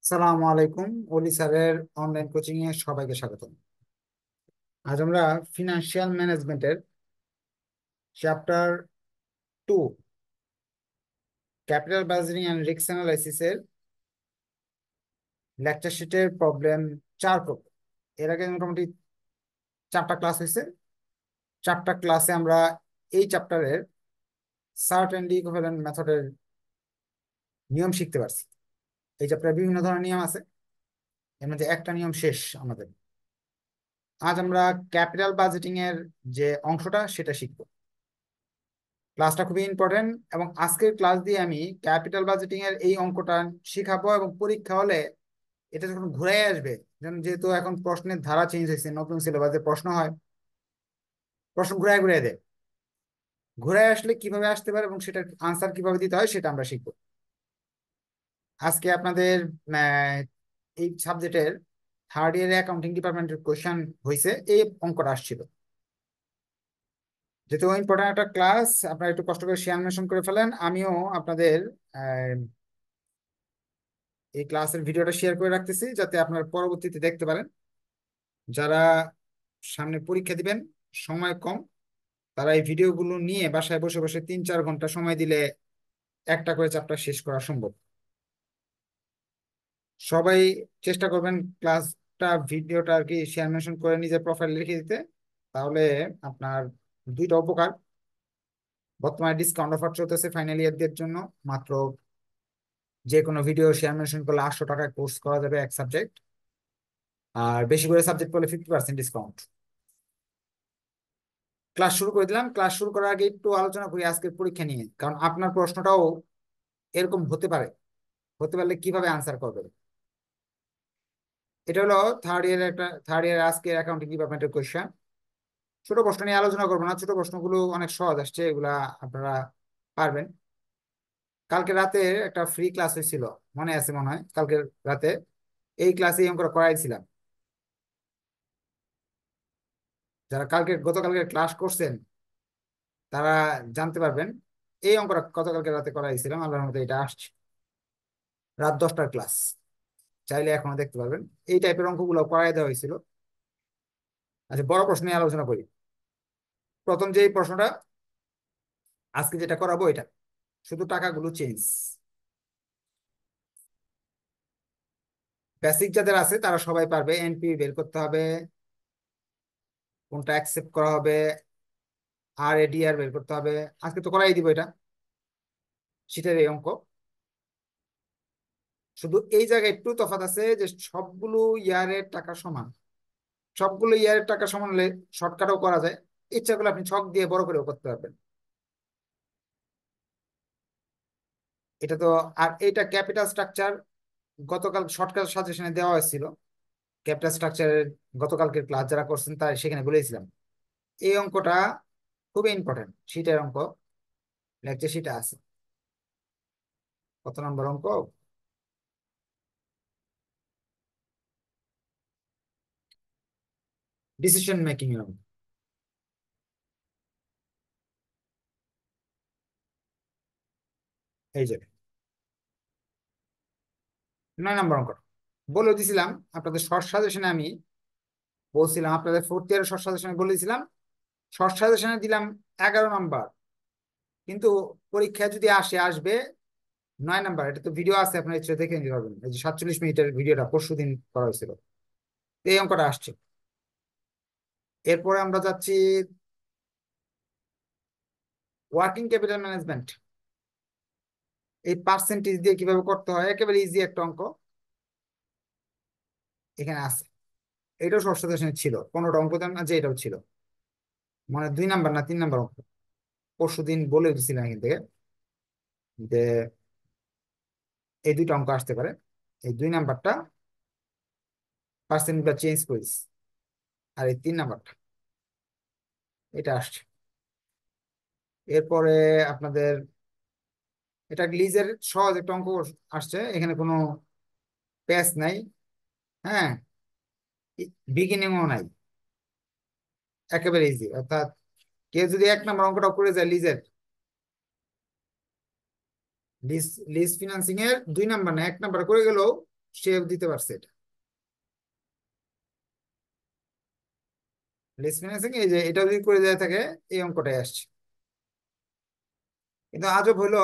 সালামু আলাইকুম। অলি স্যারের অনলাইন কোচিং এ সবাইকে স্বাগত। আজ আমরা ফিনান্সিয়াল ম্যানেজমেন্টের chapter 2 capital budgeting and risk analysis এর লেকচার শিটের প্রবলেম 4 করব। এর আগে মোটামুটি 4টা ক্লাস হয়েছে। 4টা ক্লাসে আমরা এই চ্যাপ্টারের সার্টেনলি ইকুইভ্যালেন্ট মেথডের নিয়ম শিখতে পারছি। এই চ্যাপ্টারে বিভিন্ন ধরনের নিয়ম আছে, এর মধ্যে একটা নিয়ম শেষ আমাদের। আজ আমরা ক্যাপিটাল বাজেটিং এর যে অংশটা সেটা শিখবো। ক্লাসটা খুবই ইম্পর্টেন্ট এবং আজকের ক্লাস দিয়ে আমি ক্যাপিটাল বাজেটিং এর এই অঙ্কটা শিখাবো এবং পরীক্ষা হলে এটা যখন ঘুরে আসবে, যেহেতু এখন প্রশ্নের ধারা চেঞ্জ হয়েছে, নতুন সিলেবাসে প্রশ্ন হয়, প্রশ্ন ঘুরে ঘুরে দেয়। ঘুরে আসলে কিভাবে আসতে পারে এবং সেটার আনসার কিভাবে দিতে হয় সেটা আমরা শিখবো আজকে। আপনাদের আহ, এই সাবজেক্টের থার্ড ইয়ার অ্যাকাউন্টিং ডিপার্টমেন্টের কোয়েশ্চেন হয়েছে, এই অঙ্কটা আসছিল। যেহেতু ইম্পর্টেন্ট একটা ক্লাস, আপনারা একটু কষ্ট করে শেয়ার মেনশন করে ফেলেন। আমিও আপনাদের এই ক্লাসের ভিডিওটা শেয়ার করে রাখতেছি যাতে আপনারা পরবর্তীতে দেখতে পারেন। যারা সামনে পরীক্ষা দিবেন, সময় কম, তারা এই ভিডিওগুলো নিয়ে বাসায় বসে বসে 3-4 ঘন্টা সময় দিলে একটা করে চ্যাপ্টার শেষ করা সম্ভব। সবাই চেষ্টা করবেন ক্লাসটা ভিডিওটা আর কি শেয়ার মেনশন করে নিজের প্রোফাইল লিখে দিতে, তাহলে আপনার দুইটা উপকার। বর্তমানে ডিসকাউন্ট অফার চলতেছে ফাইনাল ইয়ারদের জন্য। মাত্র যে কোনো ভিডিও শেয়ার মেনশন করলে 800 টাকায় কোর্স করা যাবে এক সাবজেক্ট, আর বেশি করে সাবজেক্ট করলে 50% ডিসকাউন্ট। ক্লাস শুরু করে দিলাম। ক্লাস শুরু করার আগে একটু আলোচনা করি আজকের পরীক্ষা নিয়ে, কারণ আপনার প্রশ্নটাও এরকম হতে পারে। হতে পারলে কিভাবে আনসার করবে। এটা হলো থার্ড ইয়ার আজকে অ্যাকাউন্টিং ডিপার্টমেন্টের কোয়েশ্চেন। ছোট প্রশ্ন নিয়ে আলোচনা করবো না, ছোট প্রশ্নগুলো অনেক সহজ আসছে, এগুলা আপনারা পারবেন। কালকে রাতে একটা ফ্রি ক্লাস হয়েছিল, মনে আছে মনে হয়। কালকে রাতে এই ক্লাসে এই অঙ্কটা করাইছিলাম। যারা গতকালকে ক্লাস করছেন তারা জানতে পারবেন এই অঙ্কটা গতকালকে রাতে করাইছিলাম। আল্লাহর মধ্যে এটা আসছে রাত 10টার ক্লাস, চাইলে এখনো দেখতে পারবেন। এই টাইপের অঙ্কগুলো করাই দেওয়া হয়েছিল। আচ্ছা, বড় প্রশ্ন নিয়ে আলোচনা করি। প্রথম যে প্রশ্নটা আজকে যেটা করাবো, এটা শুধু টাকাগুলো চেঞ্জ। বেসিক যাদের আছে তারা সবাই পারবে। এনপি বের করতে হবে, কোনটা অ্যাকসেপ্ট করা হবে, আর এডিআর বের করতে হবে। আজকে তো করাই দিব এটা, শীটের এই অঙ্ক। শুধু এই জায়গায় একটু তফাৎ আছে যে সবগুলো ইয়ারের টাকা সমান। সবগুলো ইয়ারের টাকা সমান হলে শর্টকাটও করা যায়, ইচ্ছা করলে আপনি ছক দিয়ে বড় করেও করতে পারবেন। এটা তো, আর এটা ক্যাপিটাল স্ট্রাকচার গতকাল শর্টকাট সাজেশনে দেওয়া হয়েছিল। ক্যাপিটাল স্ট্রাকচারের গতকালকের ক্লাস যারা করছেন তার সেখানে বলেছিলাম। এই অঙ্কটা খুবই ইম্পর্টেন্ট, শীটের অঙ্ক, লেকচার শিটে আছে। কত নম্বর অঙ্ক? ডিসিশন মেকিং এর অঙ্ক। এই যে 9 নম্বর অঙ্ক বলে দিছিলাম আপনাদের শর্ট সাজেশনে। আমি বলছিলাম আপনাদের ফোর্থ ইয়ারের শর্ট সাজেশনে বলেছিলাম, শর্ট সাজেশনে দিলাম 11 নম্বর, কিন্তু পরীক্ষায় যদি আসবে 9 নম্বর। এটা তো ভিডিও আছে, আপনার ইচ্ছে দেখে নিতে পারবেন। এই যে 47 মিনিটের ভিডিওটা পরশুদিন করা হয়েছিল, এই অঙ্কটা আসছে। এরপরে আমরা যাচ্ছি ওয়ার্কিং ক্যাপিটাল ম্যানেজমেন্ট। এই পার্সেন্টেজ দিয়ে কিভাবে করতে হয়, একেবারে ইজি একটা অঙ্ক এখানে আছে। এটাও শর্ট সাজেশনে ছিল, 15টা অঙ্ক দেন না যে, এটাও ছিল। মানে 2 নম্বর না 3 নম্বর অঙ্ক, পরশুদিন বলে দিছিলাম এখান থেকে যে এই দুইটা অঙ্ক আসতে পারে। এই 2 নম্বরটা পার্সেন্টটা চেঞ্জ করিস, আর এই 3 নম্বরটা এটা আসছে। এরপরে আপনাদের এটা লিজের সহজ একটা অঙ্ক আসছে, এখানে কোনো প্যাচ নাই। হ্যাঁ, বিগিনিংও নাই, একেবারে ইজি। অর্থাৎ কেউ যদি 1 নম্বর অঙ্কটা করে যায় লিজের, লিজ লিজ ফিনান্সিং এর 2 নম্বর না 1 নম্বর করে গেলেও সেও দিতে পারছে এটা। লিজ ফিন্যান্সিং এই যে এটা যদি করে দেওয়া থাকে এই অঙ্কটাই আসছে। কিন্তু আজব হলো,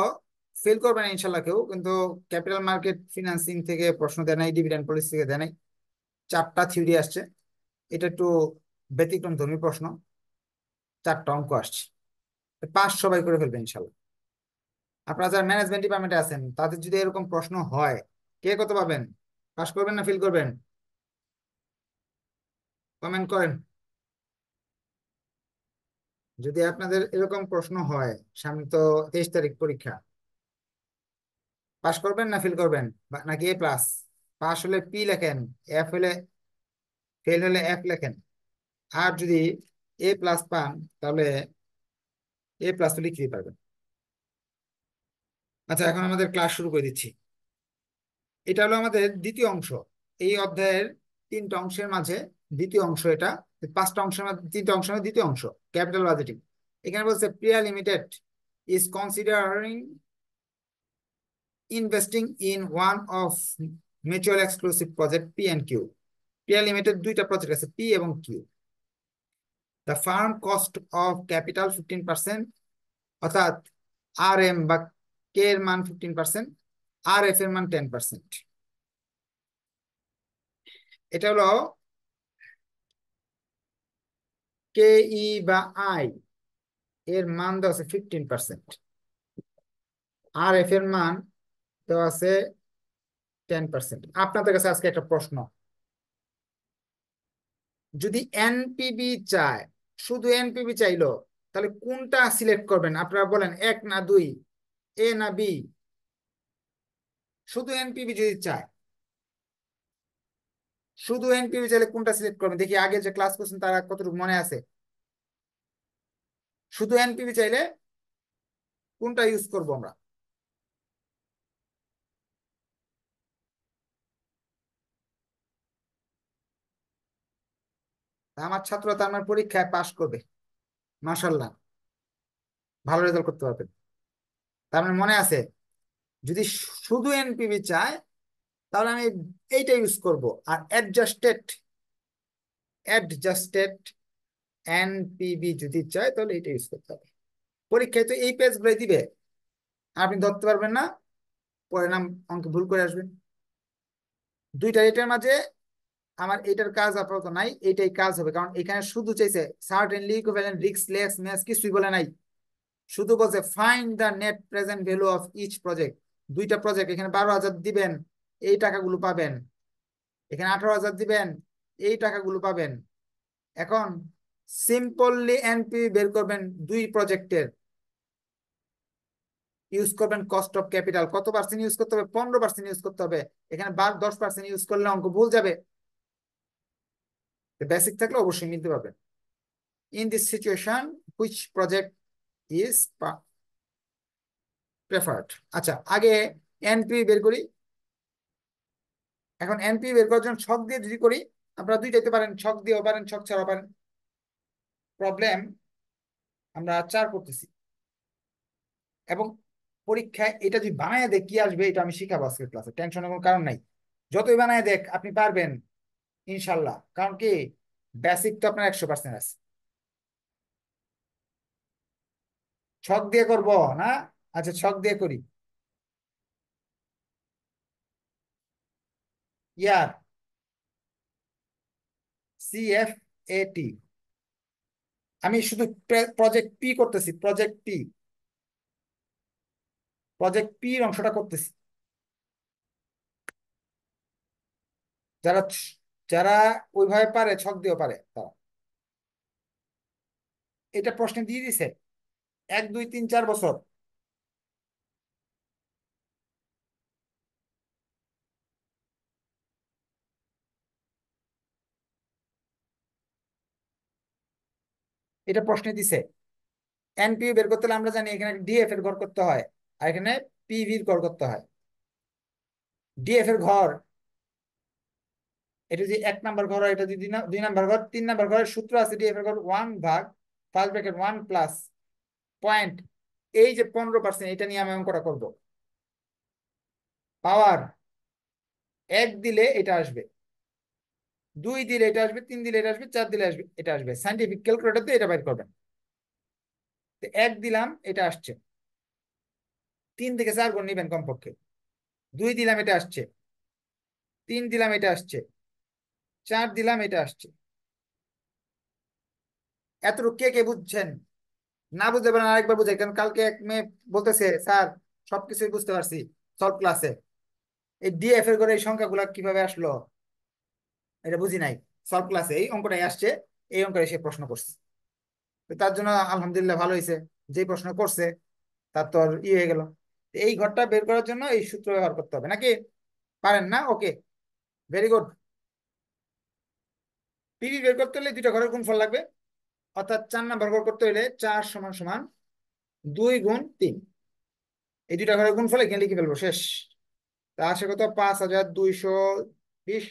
ফেল করবে না ইনশাল্লাহ কেউ, কিন্তু ক্যাপিটাল মার্কেট ফিনান্সিং থেকে প্রশ্ন দেয় নাই, ডিভিডেন্ড পলিসি থেকে দেয় নাই, 4টা থিওরি আসছে। এটা একটু ব্যতিক্রম ধর্মী প্রশ্ন, 4টা অঙ্ক আসছে, পাস সবাই করে ফেলবে ইনশাল্লাহ। আপনারা যারা ম্যানেজমেন্ট ডিপার্টমেন্টে আছেন তাদের যদি এরকম প্রশ্ন হয়, কে কত পাবেন? পাস করবেন না ফেল করবেন? কমেন্ট করেন। যদি আপনাদের এরকম প্রশ্ন হয়, সামনে তো 23 তারিখ পরীক্ষা, পাস করবেন না ফেল করবেন, নাকি A+? পাস হলে পি লেখেন, এফ হলে, ফেল হলে এফ লেখেন। আর যদি A+ পান তাহলে A+ তো লিখতেই পারবেন। আচ্ছা, এখন আমাদের ক্লাস শুরু করে দিচ্ছি। এটা হলো আমাদের দ্বিতীয় অংশ। এই অধ্যায়ের 3টা অংশের মাঝে দ্বিতীয় অংশ এটা। 5টা অংশের মধ্যে 3টা অংশের মধ্যে দ্বিতীয় অংশ, ক্যাপিটাল বাজেটিং। এখানে বলছে Priya limited is considering investing in one of mutual exclusive project P and Q. Priya limited 2টা প্রজেক্ট আছে, পি এবং Q. The firm cost of capital 15%, অর্থাৎ আর এম বা কে এর মান 15%, আর এফ এর মান 10%। এটা হলো কে ই বা আই এর মান দেওয়া আছে 15%, আর এফ এর মান দেওয়া আছে 10%। আপনাদের কাছে আজকে একটা প্রশ্ন, যদি এনপিবি চায়, শুধু এনপিবি চাইলো, তাহলে কোনটা সিলেক্ট করবেন? আপনারা বলেন, 1 না 2, এ না বি? শুধু এনপিবি যদি চায়, শুধু এনপিবি চাইলে কোনটা সিলেক্ট করবেন? দেখি আগে যে ক্লাস করছেন তারা কতটুকু মনে আছে। শুধু এনপিবি চাইলে কোনটা ইউজ করবো আমরা? আমার ছাত্র তো আমার পরীক্ষায় পাশ করবে, মাশাল্লাহ, ভালো রেজাল্ট করতে পারবে। তার মানে মনে আছে, যদি শুধু এনপিবি চায় তাহলে আমি এইটা ইউজ করব। আর অ্যাডজাস্টেড, অ্যাডজাস্টেড এনপিবি যদি চায় তাহলে এটা ইউজ করতে হবে। পরীক্ষায় তো এই পেজগুলোই দিবে, আপনি ধরতে পারবেন না, পরিণাম অঙ্কে ভুল করে আসবেন। দুইটা এটার মাঝে আমার এটার কাজ আপাতত নাই, এইটাই কাজ হবে, কারণ এখানে শুধু চাইছে certainly, equivalent, risk, less, match কিছুই বলে নাই। শুধু বলছে find the net present value of each project. 2টা প্রজেক্ট, এখানে 12,000 দিবেন, এই টাকাগুলো পাবেন। এখানে 18,000 দিবেন, এই টাকাগুলো পাবেন। এখন সিম্পললি এনপি বের করবেন 2 প্রজেক্টের, ইউজ করবেন কস্ট অফ ক্যাপিটাল। কত পার্সেন্ট ইউজ করতে হবে? 15% ইউজ করতে হবে। এখানে 10% ইউজ করলে অঙ্ক ভুল যাবে। বেসিক থাকলে অবশ্যই নিতে পারবেন। In this situation which project is preferred? আচ্ছা, আগে এনপি বের করি। এখন এনপি বের করার জন্য ছক দিয়ে যদি করি, আপনারা দুইটাইতে পারেন, ছক দিয়েও পারেন, ছক ছাড়াও পারেন। প্রবলেম আমরা 4 করতেছি, এবং পরীক্ষায় এটা যদি বানায় দেখ কি আসবে এটা আমি শিখাবো আজকের ক্লাসে, টেনশনের কোনো কারণ নাই। যতই বানায় দেখ আপনি পারবেন ইনশাল্লাহ, কারণ কি বেসিক তো আপনার 100% আছে। ছক দিয়ে করব না? আচ্ছা, ছক দিয়ে করি। ইয়ার, CFAT। আমি শুধু প্রজেক্ট পি করতেছি, প্রজেক্ট পি, প্রজেক্ট পি এর অংশটা করতেছি। যারা যারা ওইভাবে পারে, ছক দিয়েও পারে তারা। এটা প্রশ্নে দিয়ে দিছে 1 2 3 4 বছর। এটা প্রশ্নে দিছে। এনপিও বের করতে হলে আমরা জানি এখানে ডিএফ এর ঘর করতে হয়, আর এখানে পিভি এর ঘর করতে হয়। ডিএফ এর ঘর, এটা যদি 1 নাম্বার ঘর হয়, এটা যদি 2 নাম্বার ঘর, 3 নাম্বার ঘরের সূত্র আছে, ডিএফ এর ঘর 1 ভাগ ফার্স্ট ব্র্যাকেট 1 প্লাস পয়েন্ট, এই যে 15%, এটা নিয়ে আমি অঙ্কটা করবো। পাওয়ার এক দিলে এটা আসবে, দুই দিলে এটা আসবে, তিন দিলে এটা আসবে, চার দিলে আসবে এটা আসবে, সাইন্টিফিক ক্যালকুলেটর দিয়ে এটা বাইর করবেন। তো এক দিলাম এটা আসছে, 3 থেকে 4 গুণ নিবেন কমপক্ষে। দুই দিলাম এটা আসছে, তিন দিলাম এটা আসছে, চার দিলাম এটা আসছে। এতটুকু কে কে বুঝছেন? না বুঝতে পারেন আরেকবার বুঝাই, কারণ কালকে এক মেয়ে বলতেছে স্যার সবকিছুই বুঝতে পারছি সলভ ক্লাসে, এই ডিএফ এর করে এই সংখ্যাগুলো কিভাবে আসলো এটা বুঝি নাই, সলভ ক্লাসে এই অঙ্কটাই আসছে, এই অঙ্কটা সে প্রশ্ন করছে। তো তার জন্য আলহামদুলিল্লাহ ভালো হয়েছে, যে প্রশ্ন করছে তার তো আর হয়ে গেল। এই ঘরটা বের করার জন্য এই সূত্র ব্যবহার করতে হবে নাকি? পারেন না? ওকে, ভেরি গুড। পিভি বের করতে হলে দুইটা ঘরের গুণফল লাগবে, অর্থাৎ 4 নাম্বার ঘর করতে হলে 4 = 2 গুণ 3, এই দুইটা ঘরের গুণফল এখানে লিখে ফেলবো, শেষ। তা আসে কত? 5220,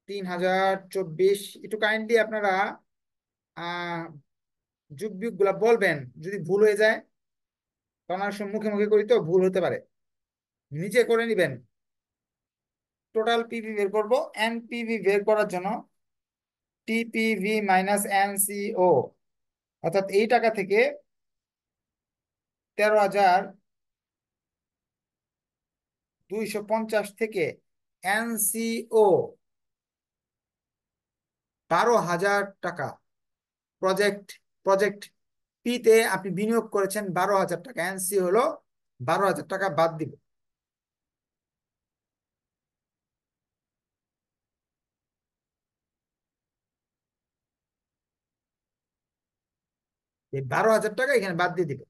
3024। একটু কাইন্ডলি আপনারা আহ যুগ বিয়োগ গুলা বলবেন, যদি ভুল হয়ে যায়, কারণ অনেক সময় মুখে মুখে করি তো ভুল হতে পারে, নিজে করে নিবেন। টোটাল পিভি বের করব, এনপিভি বের করার জন্য টিপিভি মাইনাস এনসিও, অর্থাৎ এই টাকা থেকে 13,250 থেকে এনসিও 12,000 টাকা, প্রজেক্ট প্রজেক্ট পি তে আপনি বিনিয়োগ করেছেন 12,000 টাকা, এনসি হলো 12,000 টাকা বাদ দিব। এই 12,000 টাকা এখানে বাদ দিয়ে দিব।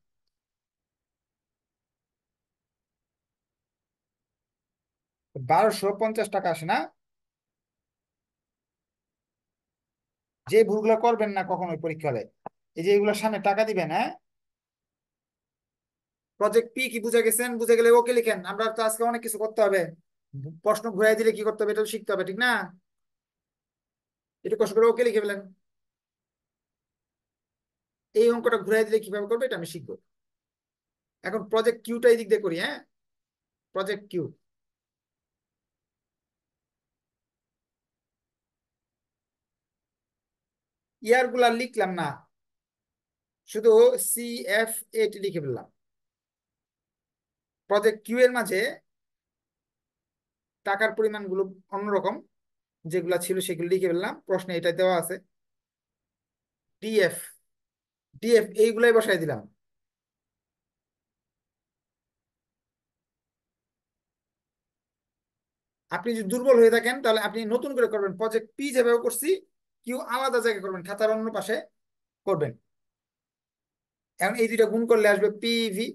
1,250 টাকা আসে না? যে ভুলগুলো করবেন না কখনোই পরীক্ষা হলে, এই যে এগুলোর সামনে টাকা দিবেন, হ্যাঁ। প্রজেক্ট পি কি বুঝে গেছেন? বুঝে গেলে ওকে লিখেন, আমরা তো আজকে অনেক কিছু করতে হবে, প্রশ্ন ঘুরাই দিলে কি করতে হবে এটা শিখতে হবে, ঠিক না? একটু কষ্ট করে ওকে লিখে ফেলেন। এই অঙ্কটা ঘুরাই দিলে কিভাবে করবে এটা আমি শিখবো। এখন প্রজেক্ট কিউটা এই দিক দিয়ে করি, হ্যাঁ। প্রজেক্ট কিউ ইয়ার গুলা লিখলাম না, শুধু CF8 লিখে ফেললাম। প্রজেক্ট কিউ এর মাঝে টাকার পরিমাণগুলো অন্যরকম, যেগুলা ছিল সেগুলো লিখে ফেললাম, প্রশ্নে এটা দেওয়া আছে। ডিএফ ডিএফ এইগুলাই বসাই দিলাম। আপনি যদি দুর্বল হয়ে থাকেন তাহলে আপনি নতুন করে করবেন, প্রজেক্ট পি যেভাবে করছি কিউ আলাদা জায়গায় করবেন, খাতার অন্য পাশে করবেন। এখন এই দুইটা গুণ করলে আসবে পিভি।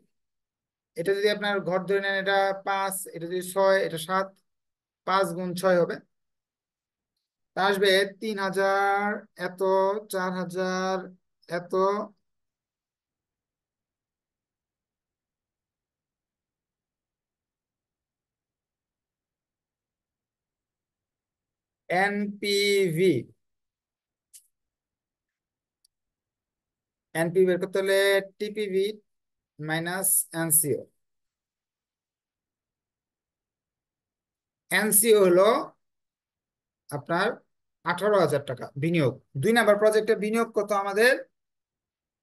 এটা যদি আপনার ঘর ধরে নেন, এটা 5, এটা যদি 6, এটা 7, 5 গুণ 6 হবে, তা আসবে 3,000 এত, 4,000 এত, এনপিভি। এনপিভি বের করতে হলে টিপিভি মাইনাস এনসিও। এনসিও হলো আপনার 18,000 টাকা বিনিয়োগ। 2 নাম্বার প্রজেক্টে বিনিয়োগ কত আমাদের?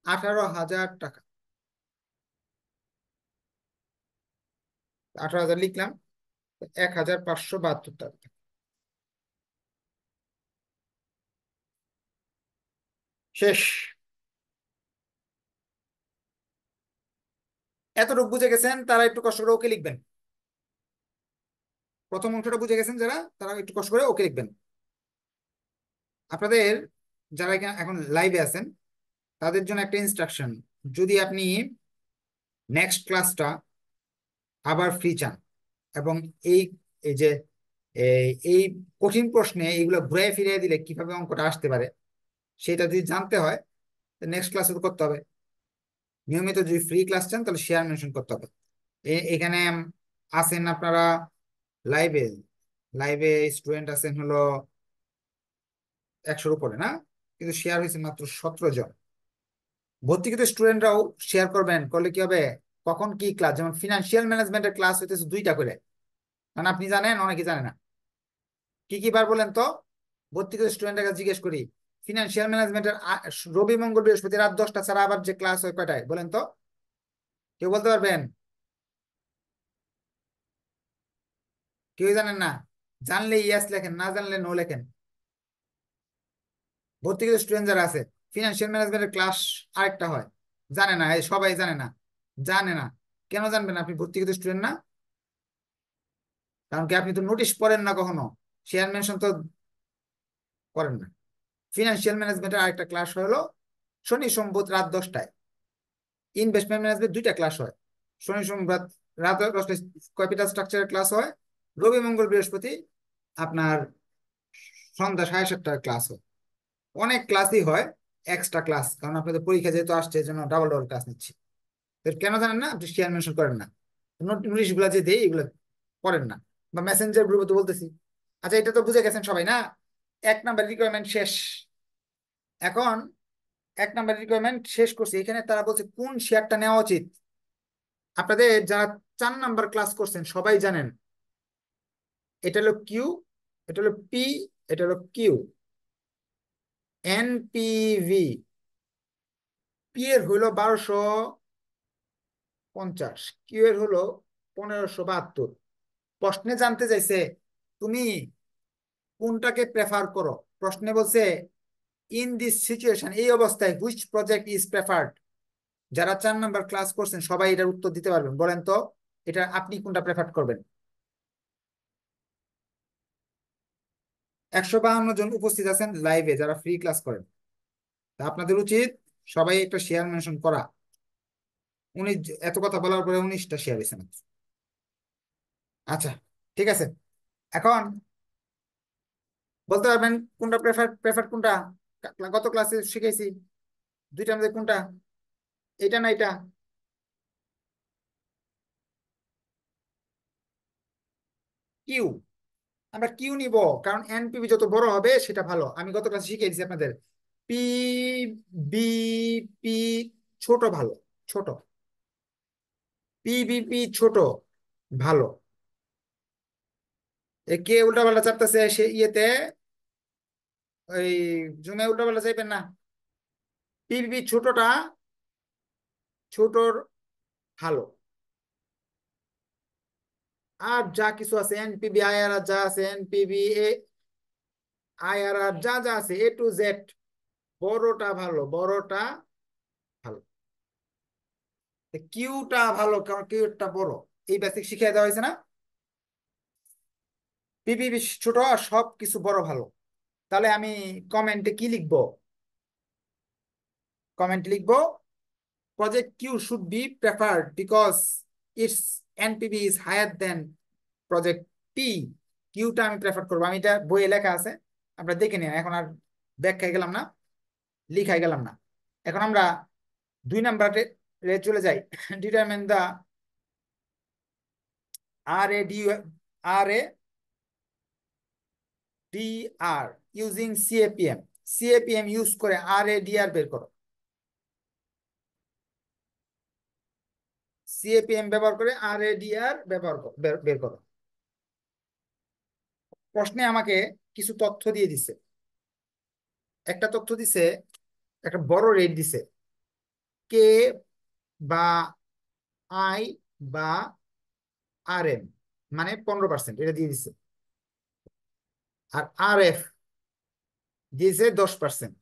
18,000 টাকা। 18,000 লিখলাম, 1,572 টাকা। শেষ। এতটুকু বুঝে গেছেন তারা একটু কষ্ট করে ওকে লিখবেন। প্রথম অংশটা বুঝে গেছেন যারা, তারা একটু কষ্ট করে ওকে লিখবেন। আপনাদের যারা এখন লাইভে আছেন তাদের জন্য একটা ইনস্ট্রাকশন, যদি আপনি নেক্সট ক্লাসটা আবার ফ্রি চান, এবং এই এই যে এই কঠিন প্রশ্নে এইগুলো ঘুরে ফিরিয়ে দিলে কিভাবে অঙ্কটা আসতে পারে সেটা যদি জানতে হয়, নেক্সট ক্লাসে তো করতে হবে। নিয়মিত যদি ফ্রি ক্লাস চান তাহলে শেয়ার মেনশন করতে হবে। এখানে আছেন আপনারা লাইভে, লাইভে স্টুডেন্ট আছেন হলো 100-র উপরে না, কিন্তু শেয়ার হয়েছে মাত্র 17 জন। ভর্তিকৃত স্টুডেন্টরাও শেয়ার করবেন, করলে কি হবে, কখন কি ক্লাস, যেমন ফিনান্সিয়াল ম্যানেজমেন্টের ক্লাস হইতেছে 2টা করে, কারণ আপনি জানেন, অনেকে জানে না। কি কি বার বলেন তো, ভর্তি করে স্টুডেন্টের কাছে জিজ্ঞেস করি। ফিনান্সিয়াল ম্যানেজমেন্টের রবি মঙ্গল বৃহস্পতি রাত 10টা ছাড়া আবার যে ক্লাস হয় কয়টায় বলেন তো? কেউ বলতে পারবেন? কেউ জানেন না? জানলে ইয়েস লেখেন, না জানলে নো লেখেন। ভর্তি করে স্টুডেন্ট যারা আছে, ফিনান্সিয়াল ম্যানেজমেন্টের ক্লাস আরেকটা হয়, জানে না, এই সবাই জানে না। জানে না। কেন জানবেন? আপনি ভর্তি করে স্টুডেন্ট না। কারণ কি, আপনি তো নোটিশ পড়েন না কখনো, শেয়ার মেনশন তো করেন না। ফিনান্সিয়াল ম্যানেজমেন্টের আরেকটা ক্লাস হলো শনি সোম বুধ রাত 10টায়। ইনভেস্টমেন্ট ম্যানেজমেন্ট দুইটা ক্লাস হয়, শনি সোম রাত রাত 10টায় ক্যাপিটাল স্ট্রাকচারের ক্লাস হয়। রবি মঙ্গল বৃহস্পতি আপনার সন্ধ্যা 7:30টায় ক্লাস হয়। অনেক ক্লাসই হয়, এক্সট্রা ক্লাস, কারণ আপনাদের পরীক্ষা যেহেতু আসছে এই জন্য ডাবল ডাবল ক্লাস নিচ্ছি। তো কেন জানেন না? আপনি শেয়ার মেনশন করেন না, নোটিশ গুলা যে দেই এগুলো করেন না, বা মেসেঞ্জার গ্রুপে তো বলতেছি। আচ্ছা, এটা তো বুঝে গেছেন সবাই না? 1 নাম্বার রিকোয়ারমেন্ট শেষ। এখন 1 নাম্বার রিকোয়ারমেন্ট শেষ করছি, এখানে তারা বলছে কোন শেয়ারটা নেওয়া উচিত। আপনাদের যারা 4 নাম্বার ক্লাস করছেন সবাই জানেন, এটা হলো কিউ, এটা হলো পি, এটা হলো কিউ। এনপিভি, পি এর হইলো 1250, কিউ এর হলো 1572। প্রশ্নে জানতে চাইছে তুমি কোনটাকে প্রেফার করো। প্রশ্নে বলছে ইন দিস সিচুয়েশন, এই অবস্থায় হুইচ প্রজেক্ট ইজ প্রেফার্ড। যারা 4 নাম্বার ক্লাস করছেন সবাই এটার উত্তর দিতে পারবেন, বলেন তো এটা আপনি কোনটা প্রেফার করবেন? 152 জন উপস্থিত আছেন লাইভে যারা ফ্রি ক্লাস করেন, তা আপনাদের উচিত সবাই একটা শেয়ার মেনশন করা। উনি এত কথা বলার পরে 19টা শেয়ার হয়েছে মাত্র। আচ্ছা, ঠিক আছে। এখন বলতে পারবেন কোনটা প্রেফার, প্রেফার কোনটা? গত ক্লাসে শিখেছি দুইটার মধ্যে কোনটা, এটা না এটা? কিউ। আমরা কিউ নিব, কারণ এনপিভি যত বড় হবে সেটা ভালো। আমি গত ক্লাসে শিখিয়ে দিচ্ছি আপনাদের। পি বি পি ছোট ভালো, ছোট। পিবিপি ছোট ভালো। এ কে উল্টাপাল্টা চাপতেছে সে ইয়েতে, ওই জুমে উল্টাপাল্টা চাইবেন না। পিবিপি ছোটটা, ছোটর ভালো। আর যা কিছু আছে এনপিবি আইআরআর যা আছে, এনপিবি আইআরআর যা যা আছে A to Z, বড়টা ভালো, বড়টা ভালো। কিউটা ভালো কারণ কিউটা বড়। এই বেসিক শিখিয়ে দেওয়া হয়েছে না? পিপিপি ছোট আর সব কিছু বড় ভালো। তাহলে আমি কমেন্টে কি লিখবো? কমেন্ট লিখবো project Q should be preferred because its NPV is higher than project P. কিউটা আমি প্রেফার করবো, আমি এটা বইয়ে লেখা আছে, আমরা দেখে নিন। এখন আর ব্যাখ্যায় গেলাম না, লিখায় গেলাম না। এখন আমরা 2 নাম্বারে চলে যাই। Determine the R A D R A D R using CAPM. CAPM use করে আর এ ডি আর বের করো। সিএপিএম ব্যবহার করে আর এ ডি আর ব্যবহার বের করো। প্রশ্নে আমাকে কিছু তথ্য দিয়ে দিছে। একটা তথ্য দিছে, একটা বড় রেট দিছে, কে বা আই বা আর এম, মানে 15% এটা দিয়ে দিছে। আর আর এফ দিয়েছে 10%।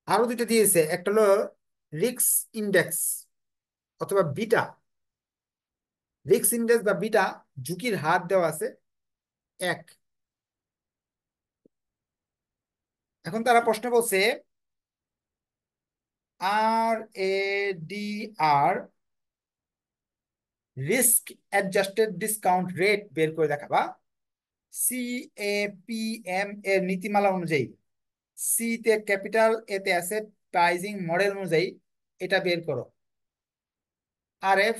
আরো দুইটা দিয়েছে, একটা হলো রিক্স ইন্ডেক্স অথবা বিটা। রিক্স ইন্ডেক্স বা বিটা ঝুঁকির হার দেওয়া আছে 1। এখন তারা প্রশ্ন বলছে R A D R risk adjusted discount rate বের করে দেখাবা সিএপিএম এর নীতিমালা অনুযায়ী। সি তে ক্যাপিটাল, এতে আছে প্রাইজিং মডেল অনুযায়ী। এটা বের করো। R F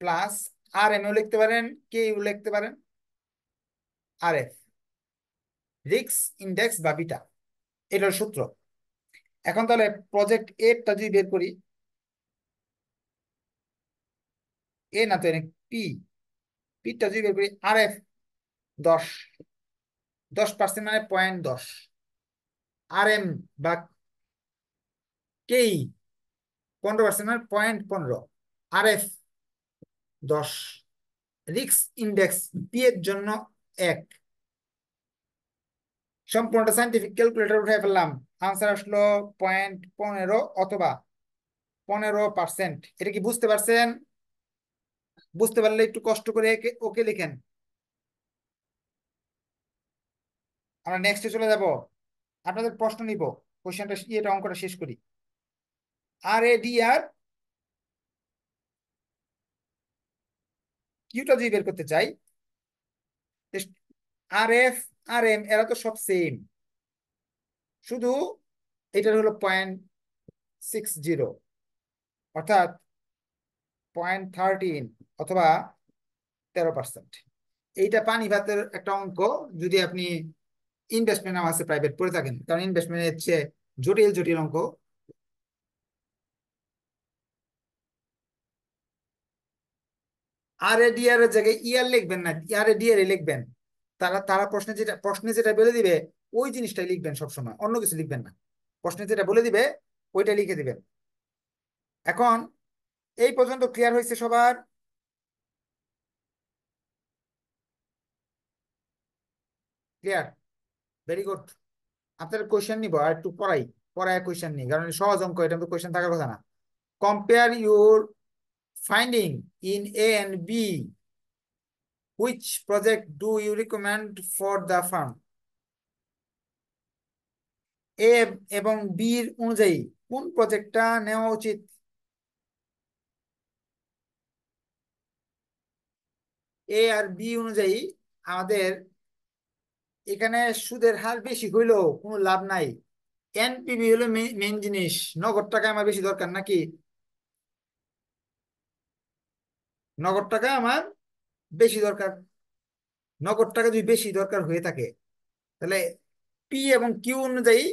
plus R M ও লিখতে পারেন, কে ইউ লিখতে পারেন। আর এফ রিক্স ইন্ডেক্স বা বিটা, এটার সূত্র। এখন তাহলে প্রজেক্ট এটা যদি বের করি, এ না তো, পি। পিটা যদি বের করি, আর এফ 10, 10% মানে 0.10, আর এম বা কেই 15% মানে 0.15, আর এফ 10, রিক্স ইন্ডেক্স পি এর জন্য 1। সম্পূর্ণটা সাইন্টিফিক ক্যালকুলেটর উঠে ফেললাম, আনসার আসলো 0.15 অথবা 15%। এটা কি বুঝতে পারছেন? বুঝতে পারলে একটু কষ্ট করে ওকে লিখেন। আমরা নেক্সটে চলে যাব, আপনাদের প্রশ্ন নিব। কোশ্চেনটা এটা অঙ্কটা শেষ করি। আর এ ডি আর কিউটা যদি বের করতে চাই, আর এফ আর এম এরা তো সব সেম, শুধু এটার হলো 0.60, অর্থাৎ 0.13 অথবা 13%। এইটা পানি ভাতের একটা অঙ্ক যদি আপনি ইনভেস্টমেন্ট নাম আছে প্রাইভেট পড়ে থাকেন, কারণ ইনভেস্টমেন্টের চেয়ে জটিল জটিল অঙ্ক। আর এ ডিআর এর জায়গায় ইয়ার লিখবেন না, আর এ ডিআর লিখবেন। তারা তারা প্রশ্নে যেটা বলে দিবে ওই জিনিসটাই লিখবেন সবসময়, অন্য কিছু লিখবেন না। প্রশ্নে যেটা বলে দিবে ওইটা লিখে দিবেন। এখন এই পর্যন্ত ক্লিয়ার হয়েছে সবার? Clear, very good. আপনার কোয়েশ্চেন নিব আর একটু পড়ায় কোয়েশ্চেন নিই, কারণ সহজ অঙ্ক, এটা তো কোয়েশ্চেন থাকার কথা না। Compare your finding in A and B, which project do you recommend for the firm? A এবং বির অনুযায়ী কোন প্রজেক্টটা নেওয়া উচিত? এ আর বি অনুযায়ী আমাদের এখানে সুদের হার বেশি হইলেও কোনো লাভ নাই। এনপিভি হলো মেইন জিনিস। নগদ টাকা আমার বেশি দরকার নাকি? নগদ টাকা আমার বেশি দরকার। নগদ টাকা যদি বেশি দরকার হয়ে থাকে, তাহলে পি এবং কিউ অনুযায়ী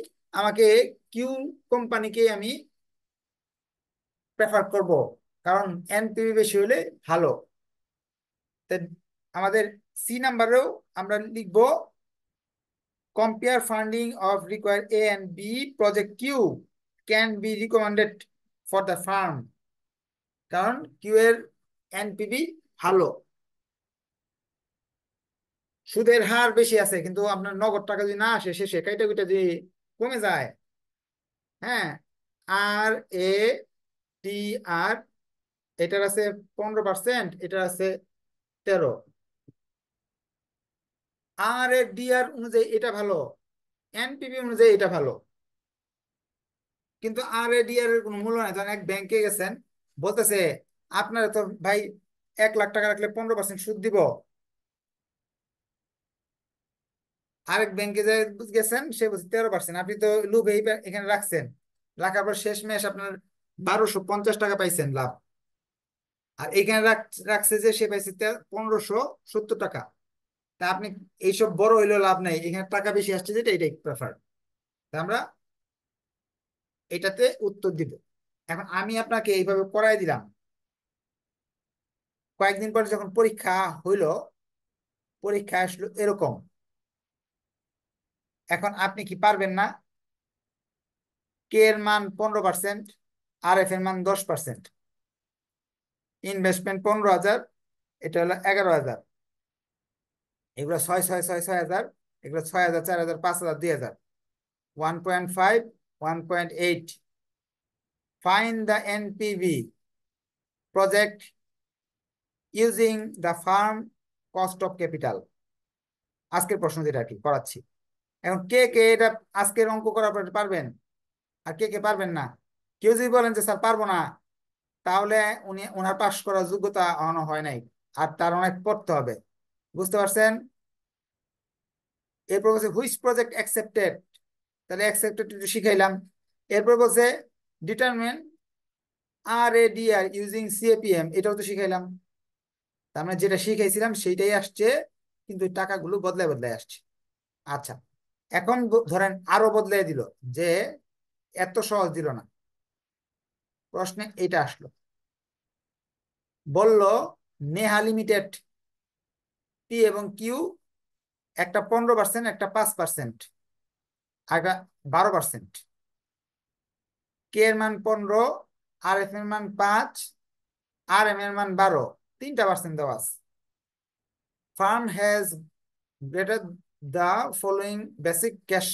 আমাকে কিউ কোম্পানিকে আমি প্রেফার করব, কারণ এনপিভি বেশি হলে ভালো। তাই আমাদের সি নাম্বারেও আমরা লিখব, compare funding of require A and B, project Q can be recommended for the firm, কারণ কিউ এর এনপিভি ভালো। সুদের হার বেশি আছে কিন্তু আপনার নগদ টাকা যদি না আসে, শেষে কাইটা কুইটা যদি কমে যায়, হ্যাঁ, আর এ ডি আর এটার আছে 15%, এটার আছে 13। আর এ ডি আর অনুযায়ী এটা ভালো, এনপিভি অনুযায়ী এটা ভালো, কিন্তু আর এডিআর এর কোনো মূল্য নাই। ধরেন এক ব্যাংকে গেছেন, বলতেছে আপনারা তো ভাই 1 লাখ টাকা রাখলে 15% সুদ দিব। আরেক ব্যাংকে যে গেছেন, সে বলছে 13%। আপনি তো লোভে এখানে রাখছেন, রাখার পর শেষ মেশ আপনার 1250 টাকা পাইছেন লাভ। আর এখানে রাখছে যে সে পাইছে 1570 টাকা। তা আপনি এইসব বড় হইলেও লাভ নাই, এখানে টাকা বেশি আসছে যেটা, এটাই প্রেফার। তা আমরা এটাতে উত্তর দিব। এখন আমি আপনাকে এইভাবে করাই দিলাম। কয়েকদিন পরে যখন পরীক্ষা হইলো, পরীক্ষা আসলো এরকম, এখন আপনি কি পারবেন না? কে এর মান 15%, আর এফ এর মান 10%, ইনভেস্টমেন্ট 15,000, এটা হলো 11,000, এগুলো 6 6 6 6 6 হাজার, এগুলো 6,000 4,000 5,000 2,000, 1.5 1.8। Find the NPV project using the firm cost of capital. আজকের প্রশ্ন যেটা আর কি করাচ্ছি। এখন কে কে এটা আজকের অঙ্ক করার পর পারবেন, আর কে কে পারবেন না? কেউ যদি বলেন যে স্যার পারবো না, তাহলে ওনার পাশ করার যোগ্যতা এখনো হয় নাই, আর তার অনেক পড়তে হবে। বুঝতে পারছেন? এরপর বলছে হুইচ প্রজেক্ট অ্যাকসেপ্টেড, তাহলে অ্যাকসেপ্টেড একটু শিখাইলাম। এরপর বলছে determine R A D R using CAPM, এটাও তো শিখাইলাম। তার মানে যেটা শিখাইছিলাম সেইটাই আসছে, কিন্তু টাকাগুলো বদলায় বদলায় আসছে। আচ্ছা, এখন ধরেন আরো বদলাই দিল, যে এত সহজ দিল না, প্রশ্নে এটা আসলো, বলল নেহা লিমিটেড পি এবং কিউ, একটা 15%, একটা 5%, আগা 12%। কে এর মান 15, আর এফ এর মান 5, আর এম এর মান 12, 3% দেওয়া আছে। Farm has greater the following basic cash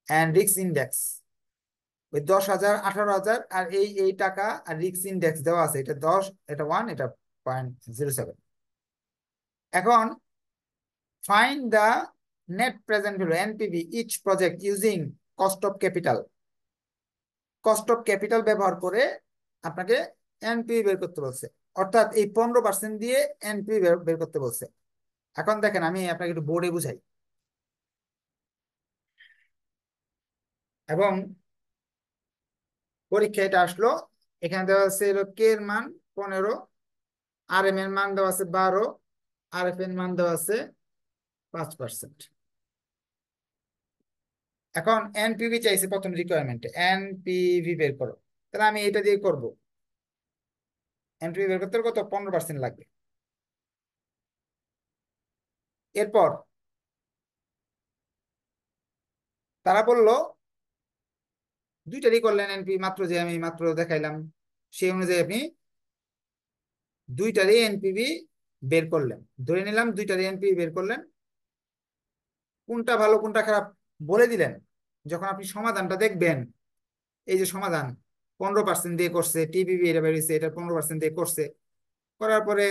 and risk index. ওই 10,000, 18,000 আর এই টাকা আর রিস্ক ইন্ডেক্স দেওয়া আছে, এটা 10, এটা 1, এটা 0.07। এখন find the net present value NPV each project using cost of capital. Cost of capital ব্যবহার করে আপনাকে এনপিভি বের করতে বলছে, অর্থাৎ এই 15% দিয়ে এনপিভি বের করতে বলছে। এখন দেখেন আমি আপনাকে একটু বোর্ডে বুঝাই। এবং পরীক্ষা এটা আসলো, এখানে দেওয়া আছে কে এর মান 15, আর এম এর মান দেওয়া আছে 12, আর এফ এর মান দেওয়া আছে 5%। এখন এনপিভি চাইছে প্রথম রিকোয়ারমেন্টে, এনপিভি বের করো। তাহলে আমি এটা দিয়ে করব। এনপিভি বের করতে কত? 15% লাগবে। এরপর তারা বললো দুইটারই করলেন এনপি, মাত্র যে আমি মাত্র দেখাইলাম সেই অনুযায়ী আপনি দুইটারই এনপিভি বের করলেন। ধরে নিলাম দুইটারই এনপিভি বের করলেন। কোনটা ভালো কোনটা খারাপ বলে দিলেন। যখন আপনি সমাধানটা দেখবেন, এই যে সমাধান 15% দিয়ে করছে, টিপিভি এটা বেরিয়েছে, এটা 15% দিয়ে করছে, করার পরে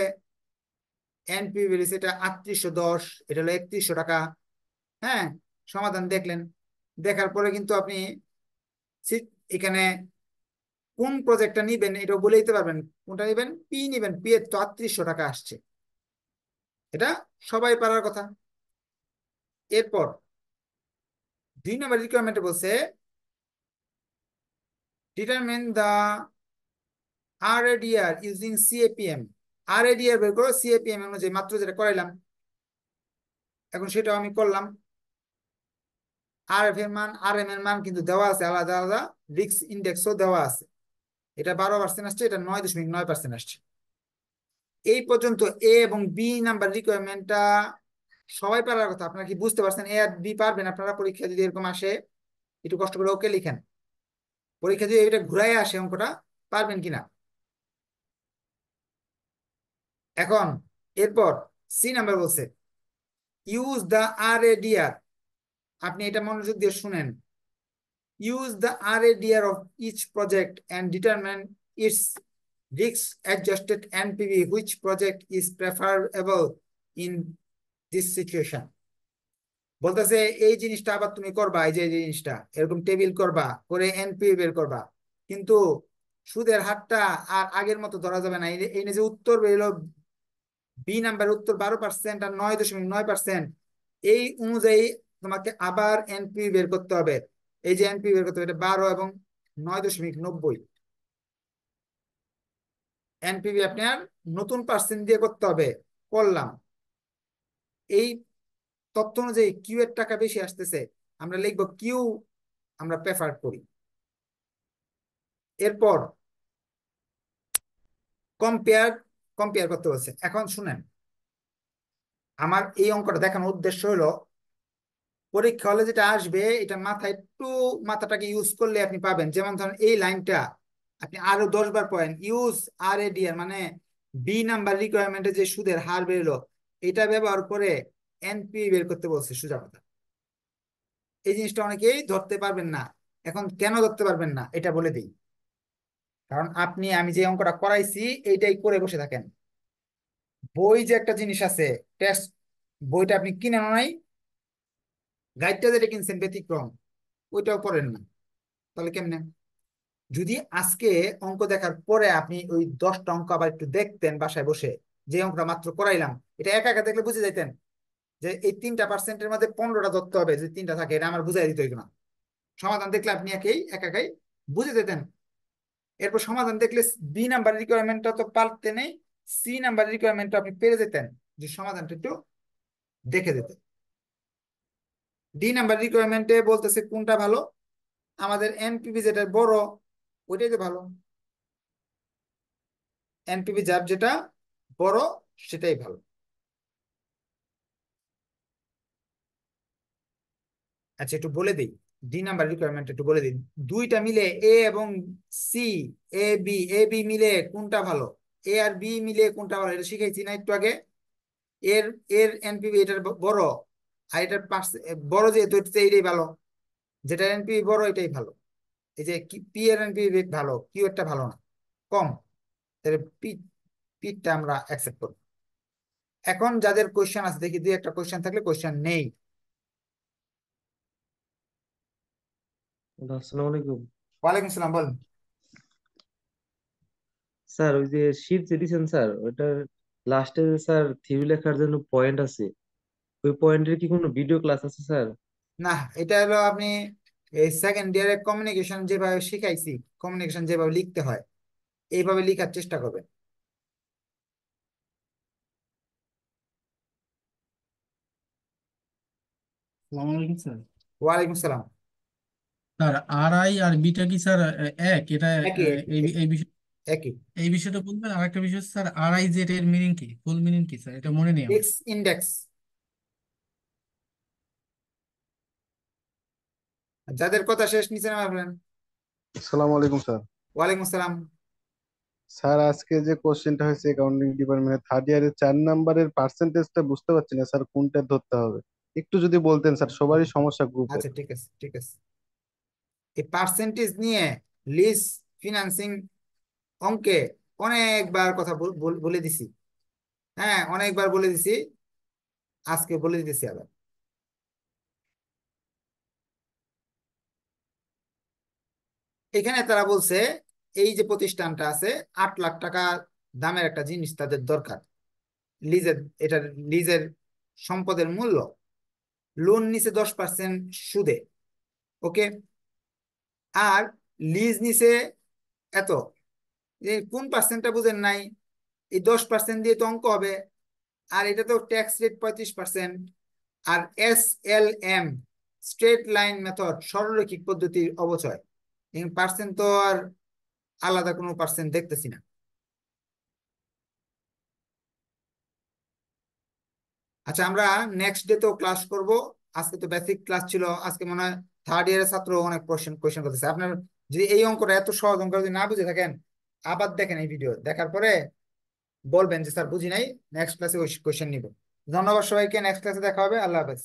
এনপিভি বেরিয়েছে এটা 3810, এটা হলো 3100 টাকা। হ্যাঁ, সমাধান দেখলেন, দেখার পরে কিন্তু আপনি এখানে কোন প্রজেক্টটা নিবেন এটাও বলে দিতে পারবেন। কোনটা নিবেন? পি নিবেন, পি এর তো 3800 টাকা আসছে, এটা সবাই পারার কথা। এরপর 2 নম্বর রিকোয়ারমেন্টে বলছে ডিটারমিন দা RADR ইউজিং CAPM। RADR বের করো CAPM অনুযায়ী, মাত্র যেটা করাইলাম। এখন সেটাও আমি করলাম। আর এফ এর মান, আর এম এর মান কিন্তু দেওয়া আছে আলাদা আলাদা, রিস্ক ইন্ডেক্সও দেওয়া আছে। এটা 12% আসছে, এটা 9.9% আসছে। এই পর্যন্ত এ এবং বি নাম্বার রিকোয়ারমেন্টটা সবাই পারার কথা। আপনারা কি বুঝতে পারছেন? এ আর বি পারবেন আপনারা? পরীক্ষা যদি এরকম আসে একটু কষ্ট করে ওকে লিখেন। পরীক্ষা যদি এটা ঘুরাই আসে অঙ্কটা, পারবেন কিনা। এখন এরপর সি নাম্বার বলছে ইউজ দ্য RADR। আপনি এটা মনোযোগ দিয়ে শুনেন। Use the RADR of each project and determine its risk adjusted NPV which project is preferable in this situation। বলতেছে এই জিনিসটা আবার তুমি করবা, এই যে জিনিসটা এরকম টেবিল করবা, করে এনপিভি বের করবা, কিন্তু সুদের হারটা আর আগের মতো ধরা যাবে না। এই যে উত্তর বেরোলো, বি নাম্বার উত্তর 12% আর 9.9%, এই অনুযায়ী তোমাকে আবার এনপি বের করতে হবে। এই যে এনপি বের করতে হবে, এটা 12 এবং 9.90। এনপিভি আপনার নতুন পার্সেন্ট দিয়ে করতে হবে। করলাম, এই তথ্য অনুযায়ী কিউ এর টাকা বেশি আসতেছে, আমরা লিখবো কিউ আমরা প্রেফার করি। এরপর কম্পেয়ার কম্পেয়ার করতে বলছে। এখন শুনেন, আমার এই অঙ্কটা দেখানোর উদ্দেশ্য হলো পরীক্ষা হলে যেটা আসবে এটা মাথায় একটু, মাথাটাকে ইউজ করলে আপনি পাবেন। যেমন ধরেন এই লাইনটা আপনি আরো 10 বার পড়েন, ইউজ RADR মানে বি নাম্বার রিকোয়ারমেন্টে যে সুদের হার বেরোলো এটা ব্যবহার করে এনপি বের করতে বলছে, সোজা কথা। এই জিনিসটা অনেকেই ধরতে পারবেন না। এখন কেন ধরতে পারবেন না এটা বলে দিই। কারণ আপনি, আমি যে অঙ্কটা করাইছি এইটাই করে বসে থাকেন। বই যে একটা জিনিস আছে, টেস্ট বইটা আপনি কিনে নাই, গাইডটা যেটা কিনছেন ব্যতিক্রম, ওইটাও পড়েন না, তাহলে কেমনে? যদি আজকে অঙ্ক দেখার পরে আপনি ওই 10টা অঙ্ক আবার একটু দেখতেন বাসায় বসে, যে অঙ্কটা মাত্র করাইলাম এটা একা একা দেখলে বুঝে যাইতেন যে এই 3% মধ্যে 15টা ধরতে হবে, যদি 3টা থাকে এটা আমার বুঝাই দিত হইতো না। সমাধান দেখলে আপনি একা একাই বুঝে যেতেন। এরপর সমাধান দেখলে বি নাম্বার রিকোয়ারমেন্টটা তো পারতে নেই, সি নাম্বার রিকোয়ারমেন্টটা আপনি পেরে যেতেন, যে সমাধানটা একটু দেখে যেতেন। ডি নাম্বার রিকোয়ারমেন্টে বলতেছে কোনটা ভালো, আমাদের এনপিভি যেটা বড় ওইটাই তো ভালো। এনপিভি যার যেটা বড় সেটাই ভালো। আচ্ছা একটু বলে দিই, 2 নাম্বার রিকোয়ারমেন্ট একটু বলে দিই। দুইটা মিলে এ এবং সি, এ বি মিলে কোনটা ভালো, এ আর বি মিলে কোনটা ভালো, এটা শিখাইছি না একটু আগে। এর এর এনপিভি এটার বড়, আর এটার বড় যেহেতু এইটাই ভালো, যেটা এনপিভি বড় এটাই ভালো। এই যে পি এর এনপিভি ভালো, কিউ এরটা ভালো না, কম, তাহলে পি, পিটা আমরা অ্যাকসেপ্ট করব। এখন যাদের কোয়েশ্চেন আছে দেখি, 2-1টা কোয়েশ্চেন থাকলে, কোয়েশ্চেন নেই। আসসালামু আলাইকুম। ওয়ালাইকুম সালাম, বলুন। স্যার ওই যে শীট যে দিয়েছেন স্যার, ওইটার লাস্টে স্যার থিওরি লেখার জন্য পয়েন্ট আছে, ওই পয়েন্টের কি কোনো ভিডিও ক্লাস আছে স্যার? না, এটা হলো আপনি এই সেকেন্ড ইয়ারে কমিউনিকেশন যেভাবে শিখাইছি, কমিউনিকেশন যেভাবে লিখতে হয় এইভাবে লিখার চেষ্টা করবেন। আসসালামু আলাইকুম স্যার। ওয়ালাইকুম সালাম। স্যার আর আই আর বিটা কি স্যার এক? এটা একই একই এই একই এই বিষয়, একই। এই বিষয়টা বলবেন। আর একটা বিষয় স্যার, আর আই জেড এর মিনিং কি, ফুল মিনিং কি স্যার? এটা মনে নেই আমার। X index. যাদের কথা শেষ নিচে নামাবেন। আসসালামু আলাইকুম স্যার। ওয়ালাইকুম সালাম। স্যার আজকে যে কোশ্চেনটা হয়েছে অ্যাকাউন্টিং ডিপার্টমেন্টের থার্ড ইয়ারের 4 নাম্বারের পার্সেন্টেজটা বুঝতে পারছি না স্যার, কোনটা ধরতে হবে একটু যদি বলতেন স্যার, সবারই সমস্যা গ্রুপে। আচ্ছা ঠিক আছে ঠিক আছে। এই পার্সেন্টেজ নিয়ে লিজ ফিনান্সিং অঙ্কে অনেকবার কথা বলে দিছি। হ্যাঁ, অনেকবার বলে দিছি, আজকে বলে দিতেছি আবার। এখানে তারা বলছে এই যে প্রতিষ্ঠানটা আছে, 8 লাখ টাকা দামের একটা জিনিস তাদের দরকার, লিজের, এটার লিজের সম্পদের মূল্য, লোন নিছে 10% সুদে। ওকে, আর লিজ নিছে এত, কোন পার্সেন্টটা বুঝেন নাই? এই 10% দিয়ে তো অঙ্ক হবে, আর এটা তো ট্যাক্স রেট 35%। আর SLM, স্ট্রেট লাইন মেথড, সরলরৈখিক পদ্ধতির অবচয়, পার্সেন্ট তো আর আলাদা কোনো পার্সেন্ট দেখতেছি না। আচ্ছা, আমরা নেক্সট ডে তো ক্লাস করব। আজকে তো বেসিক ক্লাস ছিল, আজকে মনে হয় থার্ড ইয়ারের ছাত্র অনেক কোশ্চেন কোশ্চেন করতেছে। আপনার যদি এই অঙ্কটা, এত সহজ অঙ্ক যদি না বুঝে থাকেন, আবার দেখেন এই ভিডিও, দেখার পরে বলবেন যে স্যার বুঝি নাই, নেক্সট ক্লাসে ওই কোশ্চেন নিব। ধন্যবাদ সবাইকে, নেক্সট ক্লাসে দেখা হবে, আল্লাহ হাফেজ।